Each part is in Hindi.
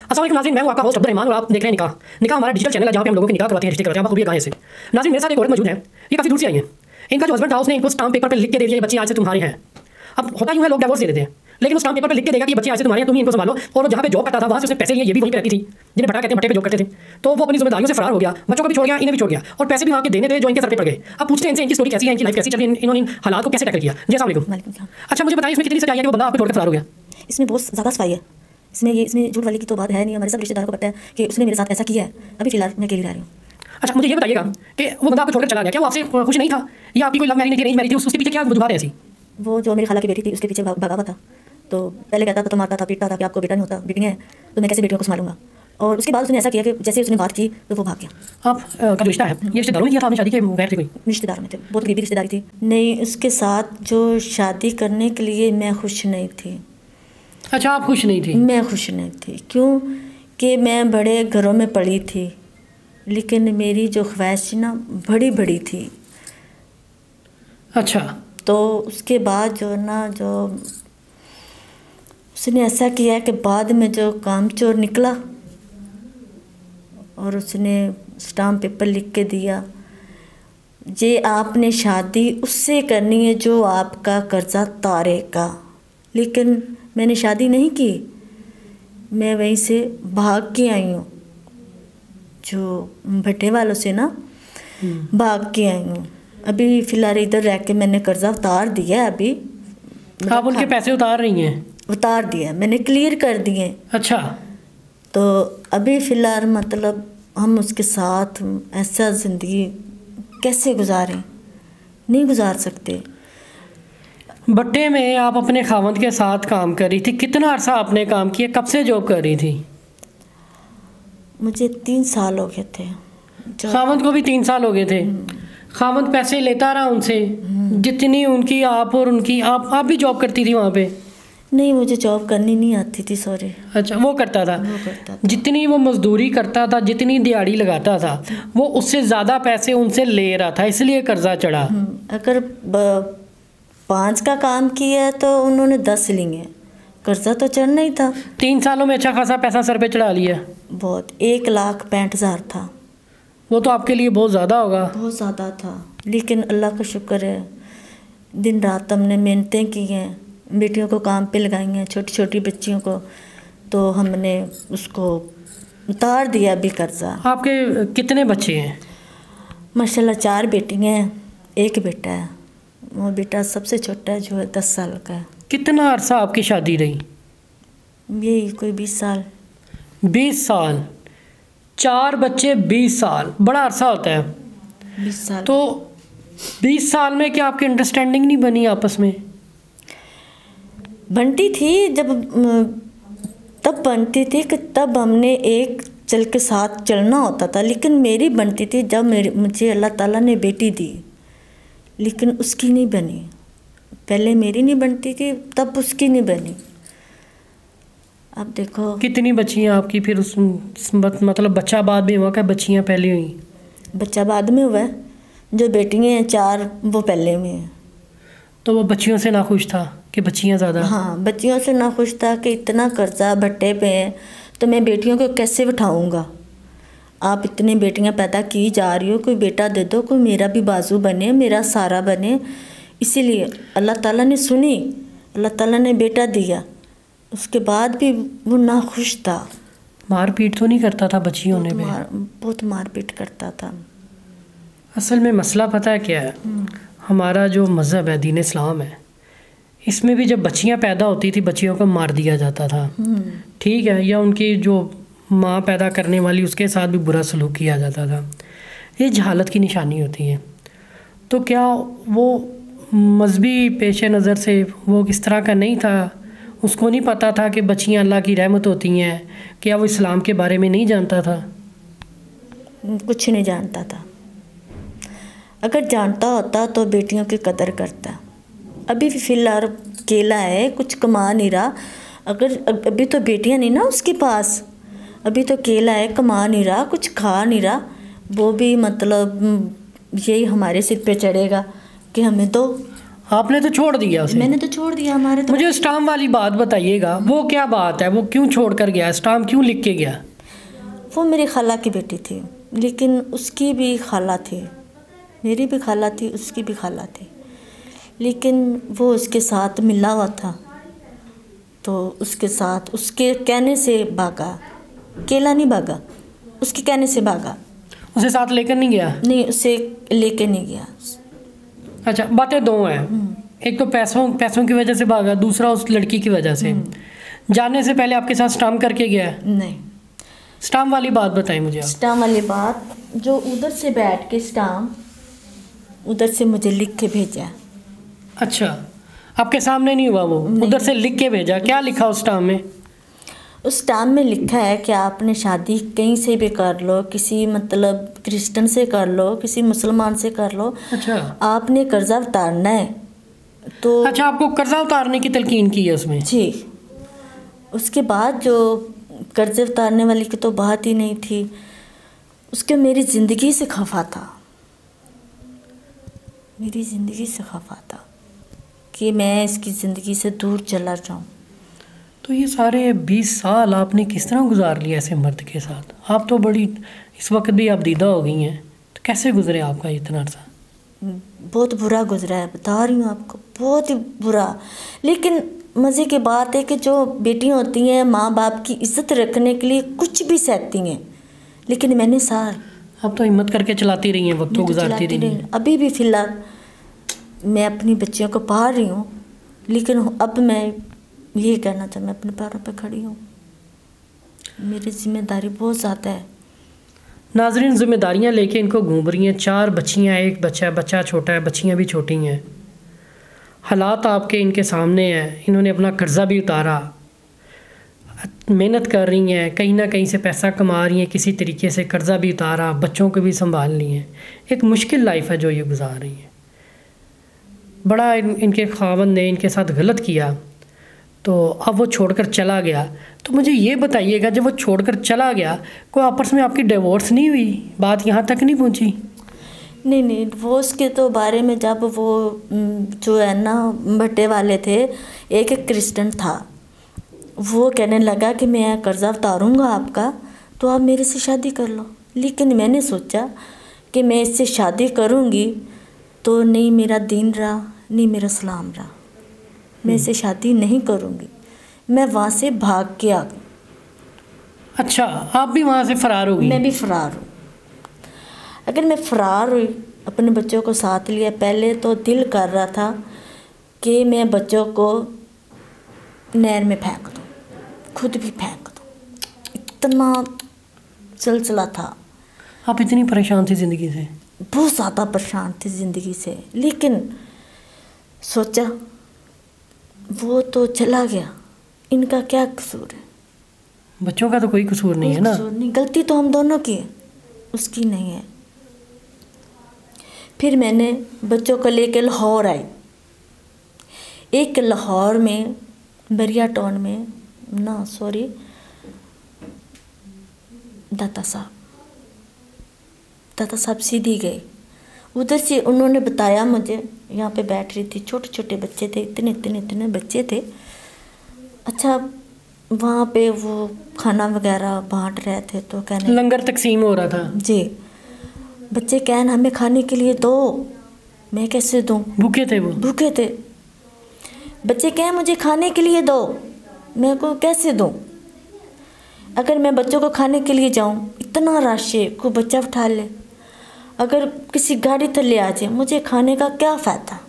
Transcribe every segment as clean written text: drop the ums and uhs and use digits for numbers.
अस्सलाम वालेकुम नाज़रीन, मैं हूं आपका होस्ट अब्दुल रहमान और आप देख रहे हैं निकाह। निकाह हमारा डिजिटल चैनल है जहां पे हम लोगों के निकाह करवाते हैं, रिश्ते करवाते हैं बखूबी गाहें से। नाज़रीन, मेरे साथ एक औरत मौजूद है, ये काफ़ी दूर से आई है। इनका जो हस्बैंड था उसने इनको स्टाम्प पेपर पर लिख के दे दिया, ये बच्चे आज से तुम्हारे हैं। अब होता यूँ है, लोग डिवोर्स दे देते हैं, लेकिन उस स्टाम्प पेपर पर लिख के देगा कि ये बच्चे आज से तुम्हारे हैं, तुम ही इनको संभालो। और वो जहाँ पे जॉब करता था वहाँ से उसने पैसे लिए, ये भी वहीं पे रहती थी, जिन्हें भट्टा कहते हैं, भट्टे पे जॉब करते थे। तो वो अपनी जिम्मेदारियों से फरार हो गया, बच्चों को भी छोड़ गया, इन्हें भी छोड़ गया, और पैसे भी वहाँ के देने थे जो इनके सर पे पड़ गए। अब पूछते हैं इनसे, इनकी स्टोरी कैसी है, इनकी लाइफ कैसी चल रही है, इन्होंने इन हालात को कैसे टैकल किया। जी अस्सलाम वालेकुम। अच्छा, मुझे बताइए इसमें कितनी सच्चाई है कि वो बंदा आपको छोड़कर फरार हो गया? इसमें बहुत ज़्यादा सफाई है। इसमें झूठ वाली की तो बात है नहीं। हमारे सब रिश्तेदारों को पता है कि उसने मेरे साथ ऐसा किया है। अभी फिलहाल मैं अकेली रह रही हूँ। अच्छा, मुझे ये बताइएगा कि वो बंदा आपको छोड़कर चला गया, क्या वो आपसे खुश नहीं था, या आपकी कोई लव मैरिज नहीं थी, अरेंज मैरिज थी, उसके पीछे क्या वजूहत है ऐसी? वो जो मेरी खाला की बेटी थी उसके पीछे भागा हुआ था। तो पहले कहता था, तो मारता था, पीटता था कि आपको बेटा नहीं होता, बेटियाँ हैं तो मैं कैसे बेटियों को संभालूंगा। और उसके बाद उसने ऐसा किया कि जैसे उसने बात की तो वो भाग गया। आप का जो रिश्ता है ये रिश्तेदारों में किया था, आपने शादी के बगैर थी? कोई रिश्तेदारों में थे, बहुत गरीबी रिश्तेदारी थी। नहीं, उसके साथ जो शादी करने के लिए मैं खुश नहीं थी। अच्छा, आप खुश नहीं थी? मैं खुश नहीं थी, क्यों कि मैं बड़े घरों में पली थी, लेकिन मेरी जो ख्वाहिश ना बड़ी बड़ी थी। अच्छा। तो उसके बाद जो ना, जो उसने ऐसा किया कि बाद में जो कामचोर निकला और उसने स्टाम्प पेपर लिख के दिया, जे आपने शादी उससे करनी है जो आपका कर्जा तारेगा। लेकिन मैंने शादी नहीं की, मैं वहीं से भाग के आई हूँ, जो भट्टे वालों से ना भाग के आई हूँ। अभी फ़िलहाल इधर रह के मैंने कर्जा उतार दिया है। अभी आप उनके पैसे उतार रही हैं? उतार दिया, मैंने क्लियर कर दिए। अच्छा। तो अभी फ़िलहाल मतलब हम उसके साथ ऐसा ज़िंदगी कैसे गुजारें, नहीं गुजार सकते। भट्टे में आप अपने खावंद के साथ काम कर रही थी, कितना अरसा आपने काम किया, कब से जॉब कर रही थी? मुझे 3 साल हो गए थे। खावंद को भी 3 साल हो गए थे? खावंद पैसे लेता रहा उनसे, जितनी उनकी आप और उनकी आप भी जॉब करती थी वहाँ पे? नहीं, मुझे जॉब करनी नहीं आती थी, सॉरी। अच्छा, वो करता था? वो करता था। जितनी वो मजदूरी करता था, जितनी दिहाड़ी लगाता था, वो उससे ज़्यादा पैसे उनसे ले रहा था, इसलिए कर्जा चढ़ा। अगर 5 का काम किया तो उन्होंने 10 लिए, कर्जा तो चढ़ना ही था। 3 सालों में अच्छा खासा पैसा सर पे चढ़ा लिया? बहुत, 1,65,000 था। वो तो आपके लिए बहुत ज़्यादा होगा। बहुत ज़्यादा था, लेकिन अल्लाह का शुक्र है, दिन रात हमने मेहनतें की हैं, बेटियों को काम पे लगाई हैं, छोटी छोटी बच्चियों को, तो हमने उसको उतार दिया अभी कर्जा। आपके कितने बच्चे हैं? माशाल्लाह 4 बेटियाँ हैं, 1 बेटा है। वो बेटा सबसे छोटा है, जो है 10 साल का है। कितना अरसा आपकी शादी रही? यही कोई 20 साल। 20 साल? 4 बच्चे, 20 साल, बड़ा अरसा होता है। 20 साल। तो 20 साल में क्या आपकी अंडरस्टैंडिंग नहीं बनी आपस में? बनती थी, जब तब बनती थी कि तब हमने एक चल के साथ चलना होता था। लेकिन मेरी बनती थी जब मुझे अल्लाह ताला ने बेटी दी, लेकिन उसकी नहीं बनी। पहले मेरी नहीं बनती थी, तब उसकी नहीं बनी। अब देखो कितनी बच्चियाँ आपकी फिर उस मतलब बच्चा बाद में हुआ क्या, बच्चियाँ पहले हुई? बच्चा बाद में हुआ है, जो बेटियाँ हैं 4 वो पहले में हैं। तो वो बच्चियों से नाखुश था कि बच्चियाँ ज़्यादा? हाँ, बच्चियों से नाखुश था कि इतना कर्जा भट्टे पे है तो मैं बेटियों को कैसे बिठाऊंगा। आप इतनी बेटियां पैदा की जा रही हो, कोई बेटा दे दो, कोई मेरा भी बाजू बने, मेरा सहारा बने। इसीलिए अल्लाह ताला ने सुनी, अल्लाह ताला ने बेटा दिया। उसके बाद भी वो नाखुश था। मारपीट तो नहीं करता था बच्चियों ने? बहुत मारपीट करता था। असल में मसला पता है क्या है, हमारा जो मज़हब है, दीन इस्लाम है, इसमें भी जब बच्चियां पैदा होती थी बच्चियों को मार दिया जाता था, ठीक है, या उनकी जो माँ पैदा करने वाली उसके साथ भी बुरा सलूक किया जाता था। ये जहालत की निशानी होती है। तो क्या वो मजहबी पेश नज़र से वो किस तरह का नहीं था? उसको नहीं पता था कि बच्चियां अल्लाह की रहमत होती हैं? क्या वो इस्लाम के बारे में नहीं जानता था? कुछ नहीं जानता था। अगर जानता होता तो बेटियों की कदर करता। अभी फ़िलहाल अकेला है, कुछ कमा नहीं रहा। अगर अभी तो बेटियां नहीं ना उसके पास, अभी तो अकेला है, कमा नहीं रहा, कुछ खा नहीं रहा। वो भी मतलब यही हमारे सिर पे चढ़ेगा कि हमें दो। आपने तो छोड़ दिया उसे? मैंने तो छोड़ दिया। हमारे तो मुझे स्टाम्प वाली बात बताइएगा, वो क्या बात है, वो क्यों छोड़ कर गया, स्टाम्प क्यों लिख के गया? वो मेरी खाला की बेटी थी, लेकिन उसकी भी खाला थी, मेरी भी खाला थी, उसकी भी खाला थी, लेकिन वो उसके साथ मिला हुआ था, तो उसके साथ उसके कहने से भागा, अकेला नहीं भागा, उसके कहने से भागा। उसे साथ लेकर नहीं गया? नहीं, उसे लेके नहीं गया। अच्छा, बातें दो हैं, एक तो पैसों की वजह से भागा, दूसरा उस लड़की की वजह से। जाने से पहले आपके साथ स्टाम्प करके गया है? नहीं। स्टाम्प वाली बात बताएं मुझे आप। स्टाम्प वाली बात, जो उधर से बैठ के स्टाम्प उधर से मुझे लिख के भेजा। अच्छा, आपके सामने नहीं हुआ वो? उधर से लिख के भेजा? क्या लिखा उस स्टाम्प में? उस स्टाम्प में लिखा है कि आपने शादी कहीं से भी कर लो, किसी मतलब क्रिश्चियन से कर लो, किसी मुसलमान से कर लो। अच्छा, आपने कर्जा उतारना है। तो अच्छा, आपको कर्जा उतारने की तलकीन की है उसमें? जी। उसके बाद जो कर्जे उतारने वाली की तो बात ही नहीं थी, उसके मेरी ज़िंदगी से खफा था, मेरी ज़िंदगी से खफा था कि मैं इसकी ज़िंदगी से दूर चला जाऊं। तो ये सारे 20 साल आपने किस तरह गुजार लिया ऐसे मर्द के साथ? आप तो बड़ी, इस वक्त भी आप दीदा हो गई हैं, तो कैसे गुजरे आपका इतना अर्सा? बहुत बुरा गुजरा है, बता रही हूँ आपको, बहुत ही बुरा। लेकिन मज़े की बात है कि जो बेटियाँ होती हैं माँ बाप की इज्जत रखने के लिए कुछ भी सहती हैं, लेकिन मैंने आप तो हिम्मत करके चलाती रही हैं, वक्त तो गुजारती रही हैं। अभी भी फ़िलहाल मैं अपनी बच्चियों को पाल रही हूँ, लेकिन अब मैं ये कहना चाहती, मैं अपने पैरों पे खड़ी हूँ, मेरी जिम्मेदारी बहुत ज़्यादा है। नाजरीन, जिम्मेदारियां लेके इनको घूम रही हैं, 4 बच्चियां, एक बच्चा छोटा है, बच्चियां भी छोटी हैं। हालात आपके इनके सामने हैं, इन्होंने अपना कर्जा भी उतारा, मेहनत कर रही हैं, कहीं ना कहीं से पैसा कमा रही हैं, किसी तरीके से कर्जा भी उतारा, बच्चों को भी संभाल ली हैं। एक मुश्किल लाइफ है जो ये गुजार रही हैं। बड़ा इनके खावंद ने इनके साथ गलत किया, तो अब वो छोड़कर चला गया। तो मुझे ये बताइएगा, जब वो छोड़कर चला गया, कोई आपस में आपकी डिवोर्स नहीं हुई? बात यहाँ तक नहीं पहुँची? नहीं, डिवोर्स के तो बारे में जब वो जो है ना भट्टे वाले थे, एक क्रिश्चियन था, वो कहने लगा कि मैं कर्जा उतारूँगा आपका, तो आप मेरे से शादी कर लो। लेकिन मैंने सोचा कि मैं इससे शादी करूँगी तो नहीं मेरा दीन रहा, नहीं मेरा इस्लाम रहा, मैं इससे शादी नहीं करूँगी। मैं वहाँ से भाग के आ गई। अच्छा, आप भी वहाँ से फ़रार हो गई? मैं भी फ़रार हूँ। अगर मैं फ़रार हुई, अपने बच्चों को साथ लिया, पहले तो दिल कर रहा था कि मैं बच्चों को नहर में फेंक दूँ, खुद भी फेंक दूँ, इतना सिलसिला था। आप इतनी परेशान थी ज़िंदगी से? बहुत ज़्यादा परेशान थी ज़िंदगी से, लेकिन सोचा वो तो चला गया, इनका क्या कसूर है? बच्चों का तो कोई कसूर नहीं है ना? कसूर नहीं, गलती तो हम दोनों की है, उसकी नहीं है। फिर मैंने बच्चों को लेकर लाहौर आई। एक लाहौर में बरिया टाउन में दाता साहब सीधी गए। उधर से उन्होंने बताया मुझे, यहाँ पे बैठ रही थी, छोटे छोटे बच्चे थे, इतने बच्चे थे। अच्छा, वहाँ पे वो खाना वगैरह बांट रहे थे, तो कहने लंगर तकसीम हो रहा था जी। बच्चे कहन हमें खाने के लिए दो, मैं कैसे दूँ? भूखे थे वो? भूखे थे। बच्चे कहें मुझे खाने के लिए दो, मैं को कैसे दूँ? अगर मैं बच्चों को खाने के लिए जाऊँ, इतना रश है, कोई बच्चा उठा ले, अगर किसी गाड़ी थले आ जाए, मुझे खाने का क्या फ़ायदा?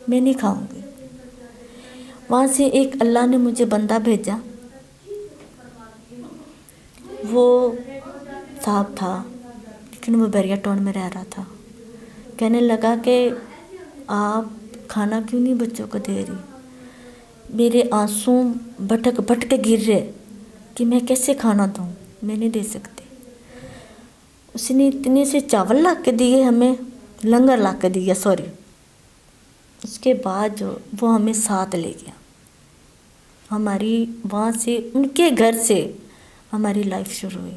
मैं नहीं खाऊंगी। वहाँ से एक अल्लाह ने मुझे बंदा भेजा, वो साहब था, लेकिन वो बैरिया टाउन में रह रहा था। कहने लगा कि आप खाना क्यों नहीं बच्चों को दे रही? मेरे आंसू भटक भटक गिर रहे कि मैं कैसे खाना दूँ, मैं नहीं दे सकती। उसने इतने से चावल ला के दिए, हमें लंगर ला के दिया, सॉरी। उसके बाद जो वो हमें साथ ले गया, हमारी वहाँ से, उनके घर से हमारी लाइफ शुरू हुई,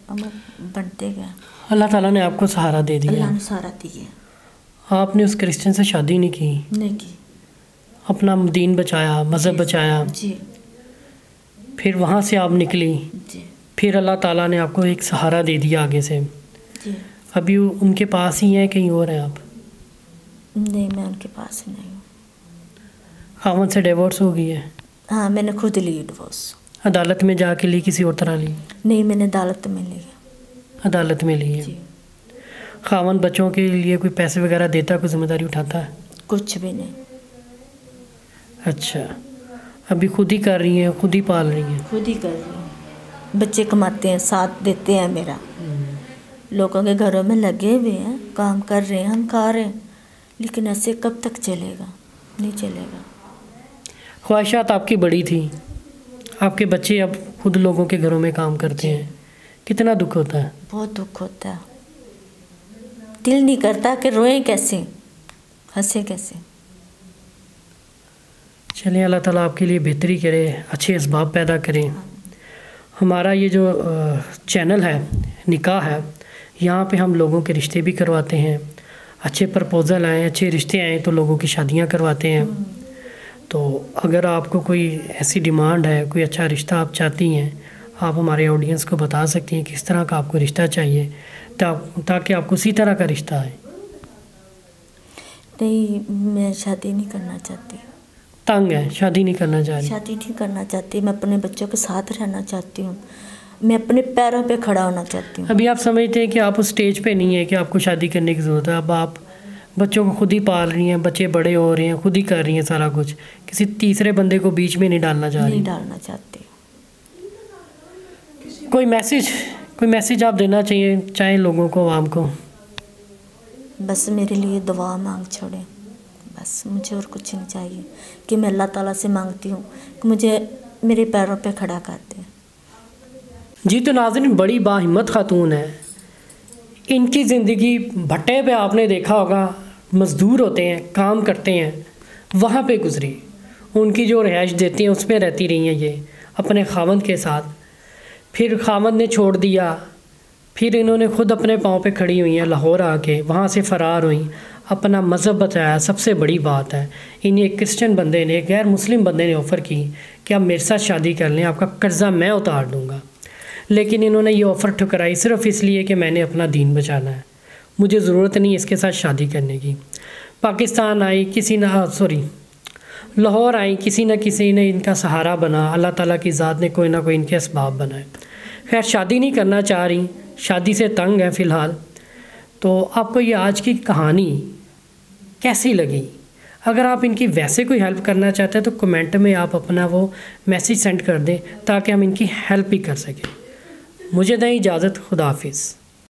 हम बनते गए। अल्लाह ताला ने आपको सहारा दे दिया? अल्लाह ने सहारा दिया। आपने उस क्रिश्चियन से शादी नहीं की, नहीं की अपना दीन बचाया, मज़हब बचाया, जी फिर वहाँ से आप निकली, जी फिर अल्लाह ताला ने आपको एक सहारा दे दिया आगे से। जी। अभी उनके पास ही हैं, कहीं और हैं आप? नहीं, मैं उनके पास ही नहीं हूँ। खामन से डिवोर्स हो गई है? हाँ, मैंने खुद ली डिवोर्स। अदालत में जाके ली, किसी और तरह ली? नहीं, मैंने अदालत में ली। अदालत में ली है। जी। खामन बच्चों के लिए कोई पैसे वगैरह देता है, कोई जिम्मेदारी उठाता है? कुछ भी नहीं। अच्छा, अभी खुद ही कर रही हैं, खुद ही पाल रही हैं? खुद ही कर रही हूँ। बच्चे कमाते हैं, साथ देते हैं मेरा। लोगों के घरों में लगे हुए हैं, काम कर रहे हैं, हम खा रहे हैं, लेकिन ऐसे कब तक चलेगा? नहीं चलेगा। ख्वाहिशात आपकी बड़ी थी, आपके बच्चे अब खुद लोगों के घरों में काम करते हैं, कितना दुख होता है? बहुत दुख होता है। दिल नहीं करता कि रोएं कैसे, हंसे कैसे। चलिए, अल्लाह ताला आपके लिए बेहतरी करे, अच्छे असबाब पैदा करें। हमारा ये जो चैनल है, निकाह है, यहाँ पे हम लोगों के रिश्ते भी करवाते हैं। अच्छे प्रपोज़ल आए, अच्छे रिश्ते आए तो लोगों की शादियाँ करवाते हैं। तो अगर आपको कोई ऐसी डिमांड है, कोई अच्छा रिश्ता आप चाहती हैं, आप हमारे ऑडियंस को बता सकती हैं किस तरह का आपको रिश्ता चाहिए, ताकि आपको उसी तरह का रिश्ता आए। नहीं, मैं शादी नहीं करना चाहती। तंग है, शादी नहीं करना चाह रही? शादी नहीं करना चाहती, मैं अपने बच्चों के साथ रहना चाहती हूँ। मैं अपने पैरों पे खड़ा होना चाहती हूँ। अभी आप समझते हैं कि आप उस स्टेज पे नहीं है कि आपको शादी करने की ज़रूरत है। अब आप बच्चों को खुद ही पाल रही हैं, बच्चे बड़े हो रहे हैं, खुद ही कर रही हैं सारा कुछ, किसी तीसरे बंदे को बीच में नहीं डालना चाह रही? नहीं डालना चाहती। कोई मैसेज आप देना चाहें लोगों को, आवाम को? बस मेरे लिए दुआ मांग छोड़ें, बस मुझे और कुछ नहीं चाहिए। कि मैं अल्लाह ताला से मांगती हूँ कि मुझे मेरे पैरों पे खड़ा कर दें। जी, तो नाज़रीन, बड़ी बाहिम्मत खातून है। इनकी ज़िंदगी भट्टे पे आपने देखा होगा, मज़दूर होते हैं, काम करते हैं, वहाँ पे गुजरी। उनकी जो रिहाइश देती हैं उस पर रहती रही हैं ये अपने खामद के साथ। फिर खामद ने छोड़ दिया, फिर इन्होंने खुद अपने पाँव पे खड़ी हुई हैं, लाहौर आके वहाँ से फ़रार हुई, अपना मज़हब बताया। सबसे बड़ी बात है, इन्हें एक क्रिश्चियन बंदे ने, गैर मुस्लिम बंदे ने ऑफ़र की कि आप मेरे साथ शादी कर लें, आपका कर्ज़ा मैं उतार दूँगा। लेकिन इन्होंने ये ऑफ़र ठुकराई सिर्फ़ इसलिए कि मैंने अपना दीन बचाना है, मुझे ज़रूरत नहीं इसके साथ शादी करने की। पाकिस्तान आई, लाहौर आई, किसी न किसी ने इनका सहारा बना, अल्लाह ताला की ज़ात ने कोई ना कोई इनके असबाब बनाए। खैर, शादी नहीं करना चाह रही, शादी से तंग है फ़िलहाल। तो आपको ये आज की कहानी कैसी लगी? अगर आप इनकी वैसे कोई हेल्प करना चाहते हैं तो कमेंट में आप अपना वो मैसेज सेंड कर दें, ताकि हम इनकी हेल्प भी कर सकें। मुझे दें इजाज़त, खुदा हाफिज़।